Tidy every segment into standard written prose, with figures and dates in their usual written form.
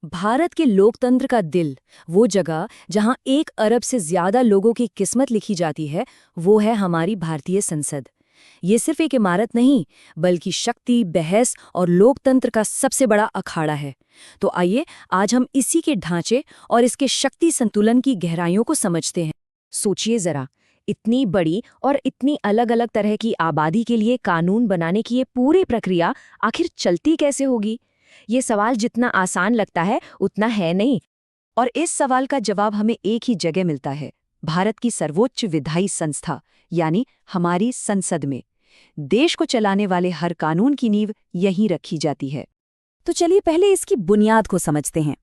भारत के लोकतंत्र का दिल, वो जगह जहां 1 अरब से ज्यादा लोगों की किस्मत लिखी जाती है, वो है हमारी भारतीय संसद। ये सिर्फ एक इमारत नहीं, बल्कि शक्ति, बहस और लोकतंत्र का सबसे बड़ा अखाड़ा है। तो आइए आज हम इसी के ढांचे और इसके शक्ति संतुलन की गहराइयों को समझते हैं। सोचिए जरा, इतनी बड़ी और इतनी अलग अलग तरह की आबादी के लिए कानून बनाने की ये पूरी प्रक्रिया आखिर चलती कैसे होगी? ये सवाल जितना आसान लगता है उतना है नहीं। और इस सवाल का जवाब हमें एक ही जगह मिलता है, भारत की सर्वोच्च विधायी संस्था यानी हमारी संसद में। देश को चलाने वाले हर कानून की नींव यहीं रखी जाती है। तो चलिए पहले इसकी बुनियाद को समझते हैं।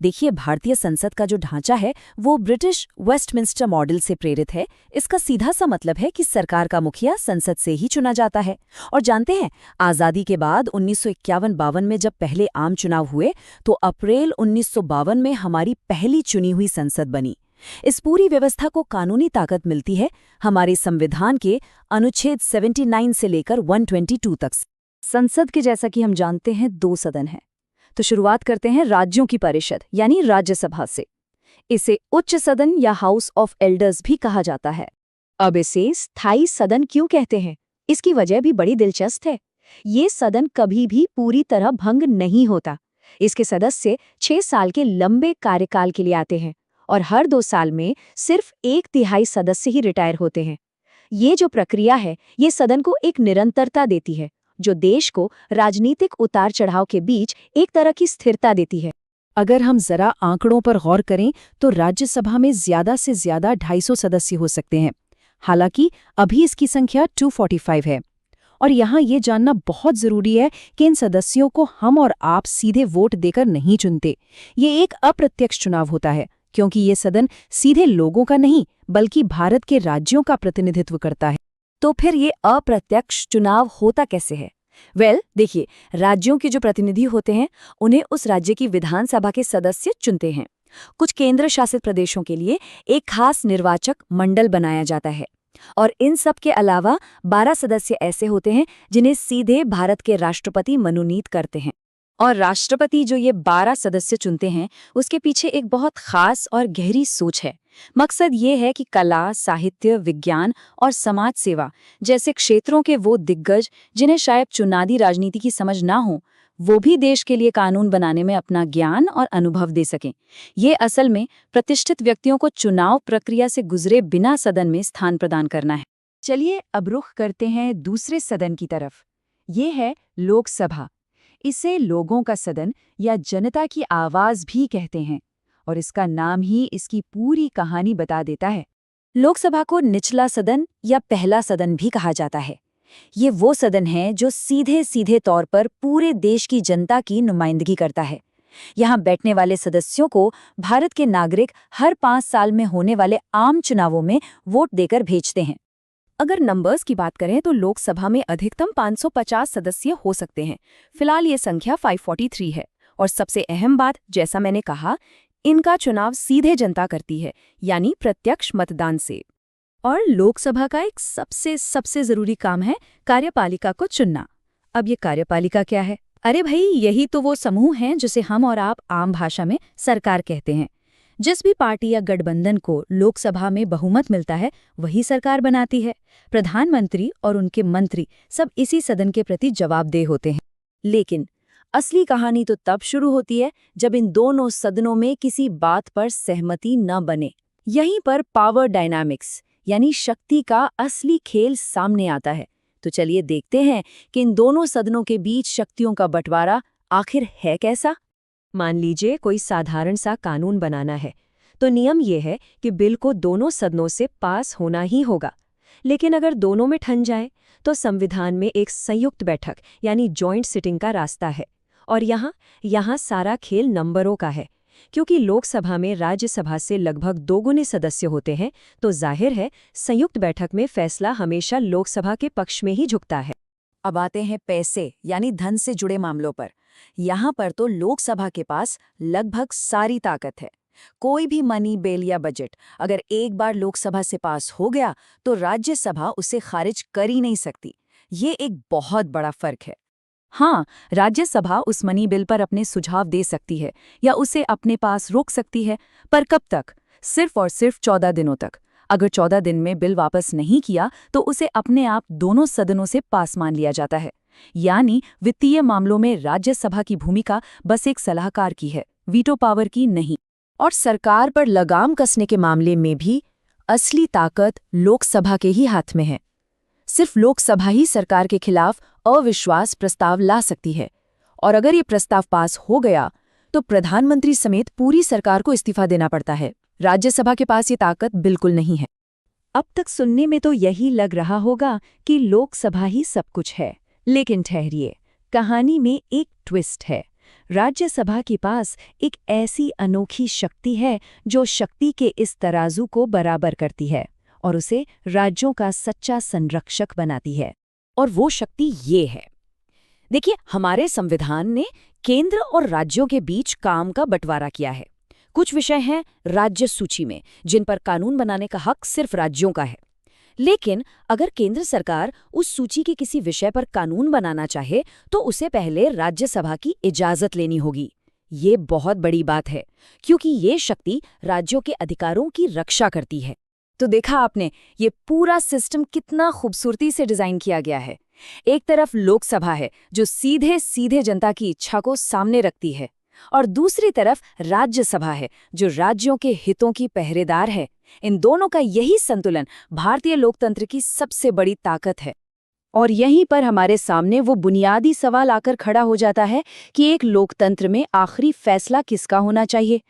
देखिए, भारतीय संसद का जो ढांचा है वो ब्रिटिश वेस्टमिंस्टर मॉडल से प्रेरित है। इसका सीधा सा मतलब है कि सरकार का मुखिया संसद से ही चुना जाता है। और जानते हैं, आज़ादी के बाद 1951-52 में जब पहले आम चुनाव हुए तो अप्रैल 1952 में हमारी पहली चुनी हुई संसद बनी। इस पूरी व्यवस्था को कानूनी ताकत मिलती है हमारे संविधान के अनुच्छेद 79 से लेकर 122 तक। संसद के जैसा कि हम जानते हैं 2 सदन हैं। तो शुरुआत करते हैं राज्यों की परिषद यानी राज्यसभा से। इसे उच्च सदन या हाउस ऑफ एल्डर्स भी कहा जाता है। अब इसे स्थायी सदन क्यों कहते हैं? इसकी वजह भी बड़ी दिलचस्प है। ये सदन कभी भी पूरी तरह भंग नहीं होता। इसके सदस्य 6 साल के लंबे कार्यकाल के लिए आते हैं और हर 2 साल में सिर्फ 1/3 सदस्य ही रिटायर होते हैं। ये जो प्रक्रिया है, ये सदन को एक निरंतरता देती है जो देश को राजनीतिक उतार चढ़ाव के बीच एक तरह की स्थिरता देती है। अगर हम जरा आंकड़ों पर गौर करें तो राज्यसभा में ज्यादा से ज्यादा 250 सदस्य हो सकते हैं। हालांकि अभी इसकी संख्या 245 है। और यहाँ ये जानना बहुत जरूरी है कि इन सदस्यों को हम और आप सीधे वोट देकर नहीं चुनते। ये एक अप्रत्यक्ष चुनाव होता है, क्योंकि ये सदन सीधे लोगों का नहीं बल्कि भारत के राज्यों का प्रतिनिधित्व करता है। तो फिर ये अप्रत्यक्ष चुनाव होता कैसे है? देखिए, राज्यों के जो प्रतिनिधि होते हैं उन्हें उस राज्य की विधानसभा के सदस्य चुनते हैं। कुछ केंद्र शासित प्रदेशों के लिए एक खास निर्वाचक मंडल बनाया जाता है। और इन सब के अलावा 12 सदस्य ऐसे होते हैं जिन्हें सीधे भारत के राष्ट्रपति मनोनीत करते हैं। और राष्ट्रपति जो ये 12 सदस्य चुनते हैं, उसके पीछे एक बहुत खास और गहरी सोच है। मकसद ये है कि कला, साहित्य, विज्ञान और समाज सेवा जैसे क्षेत्रों के वो दिग्गज जिन्हें शायद चुनावी राजनीति की समझ ना हो, वो भी देश के लिए कानून बनाने में अपना ज्ञान और अनुभव दे सकें। ये असल में प्रतिष्ठित व्यक्तियों को चुनाव प्रक्रिया से गुजरे बिना सदन में स्थान प्रदान करना है। चलिए अब रुख करते हैं दूसरे सदन की तरफ। ये है लोकसभा। इसे लोगों का सदन या जनता की आवाज भी कहते हैं और इसका नाम ही इसकी पूरी कहानी बता देता है। लोकसभा को निचला सदन या पहला सदन भी कहा जाता है। ये वो सदन है जो सीधे सीधे तौर पर पूरे देश की जनता की नुमाइंदगी करता है। यहाँ बैठने वाले सदस्यों को भारत के नागरिक हर 5 साल में होने वाले आम चुनावों में वोट देकर भेजते हैं। अगर नंबर्स की बात करें तो लोकसभा में अधिकतम 550 सदस्य हो सकते हैं। फिलहाल ये संख्या 543 है। और सबसे अहम बात, जैसा मैंने कहा, इनका चुनाव सीधे जनता करती है, यानी प्रत्यक्ष मतदान से। और लोकसभा का एक सबसे जरूरी काम है कार्यपालिका को चुनना। अब ये कार्यपालिका क्या है? अरे भाई, यही तो वो समूह हैं जिसे हम और आप आम भाषा में सरकार कहते हैं। जिस भी पार्टी या गठबंधन को लोकसभा में बहुमत मिलता है, वही सरकार बनाती है। प्रधानमंत्री और उनके मंत्री सब इसी सदन के प्रति जवाबदेह होते हैं। लेकिन असली कहानी तो तब शुरू होती है जब इन दोनों सदनों में किसी बात पर सहमति न बने। यहीं पर पावर डायनामिक्स यानी शक्ति का असली खेल सामने आता है। तो चलिए देखते हैं कि इन दोनों सदनों के बीच शक्तियों का बंटवारा आखिर है कैसा। मान लीजिए कोई साधारण सा कानून बनाना है, तो नियम ये है कि बिल को दोनों सदनों से पास होना ही होगा। लेकिन अगर दोनों में ठन जाए तो संविधान में एक संयुक्त बैठक यानी जॉइंट सिटिंग का रास्ता है। और यहाँ सारा खेल नंबरों का है। क्योंकि लोकसभा में राज्यसभा से लगभग 2 गुने सदस्य होते हैं, तो जाहिर है संयुक्त बैठक में फैसला हमेशा लोकसभा के पक्ष में ही झुकता है। अब आते हैं पैसे यानी धन से जुड़े मामलों पर। यहाँ पर तो लोकसभा के पास लगभग सारी ताकत है। कोई भी मनी बिल या बजट अगर एक बार लोकसभा से पास हो गया तो राज्यसभा उसे खारिज कर ही नहीं सकती। ये एक बहुत बड़ा फर्क है। हाँ, राज्यसभा उस मनी बिल पर अपने सुझाव दे सकती है या उसे अपने पास रोक सकती है, पर कब तक? सिर्फ और सिर्फ 14 दिनों तक। अगर 14 दिन में बिल वापस नहीं किया तो उसे अपने आप दोनों सदनों से पास मान लिया जाता है। यानी वित्तीय मामलों में राज्यसभा की भूमिका बस एक सलाहकार की है, वीटो पावर की नहीं। और सरकार पर लगाम कसने के मामले में भी असली ताकत लोकसभा के ही हाथ में है। सिर्फ लोकसभा ही सरकार के खिलाफ अविश्वास प्रस्ताव ला सकती है, और अगर ये प्रस्ताव पास हो गया तो प्रधानमंत्री समेत पूरी सरकार को इस्तीफा देना पड़ता है। राज्यसभा के पास ये ताकत बिल्कुल नहीं है। अब तक सुनने में तो यही लग रहा होगा कि लोकसभा ही सब कुछ है, लेकिन ठहरिए, कहानी में एक ट्विस्ट है। राज्यसभा के पास एक ऐसी अनोखी शक्ति है जो शक्ति के इस तराजू को बराबर करती है और उसे राज्यों का सच्चा संरक्षक बनाती है। और वो शक्ति ये है। देखिए, हमारे संविधान ने केंद्र और राज्यों के बीच काम का बंटवारा किया है। कुछ विषय हैं राज्य सूची में जिन पर कानून बनाने का हक सिर्फ राज्यों का है। लेकिन अगर केंद्र सरकार उस सूची के किसी विषय पर कानून बनाना चाहे तो उसे पहले राज्यसभा की इजाजत लेनी होगी। ये बहुत बड़ी बात है, क्योंकि ये शक्ति राज्यों के अधिकारों की रक्षा करती है। तो देखा आपने, ये पूरा सिस्टम कितना खूबसूरती से डिजाइन किया गया है। एक तरफ लोकसभा है जो सीधे सीधे जनता की इच्छा को सामने रखती है, और दूसरी तरफ राज्यसभा है जो राज्यों के हितों की पहरेदार है। इन दोनों का यही संतुलन भारतीय लोकतंत्र की सबसे बड़ी ताकत है। और यहीं पर हमारे सामने वो बुनियादी सवाल आकर खड़ा हो जाता है कि एक लोकतंत्र में आखिरी फैसला किसका होना चाहिए?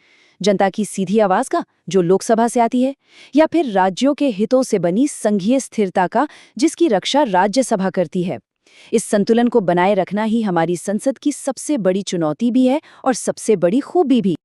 जनता की सीधी आवाज का, जो लोकसभा से आती है, या फिर राज्यों के हितों से बनी संघीय स्थिरता का, जिसकी रक्षा राज्यसभा करती है? इस संतुलन को बनाए रखना ही हमारी संसद की सबसे बड़ी चुनौती भी है और सबसे बड़ी खूबी भी।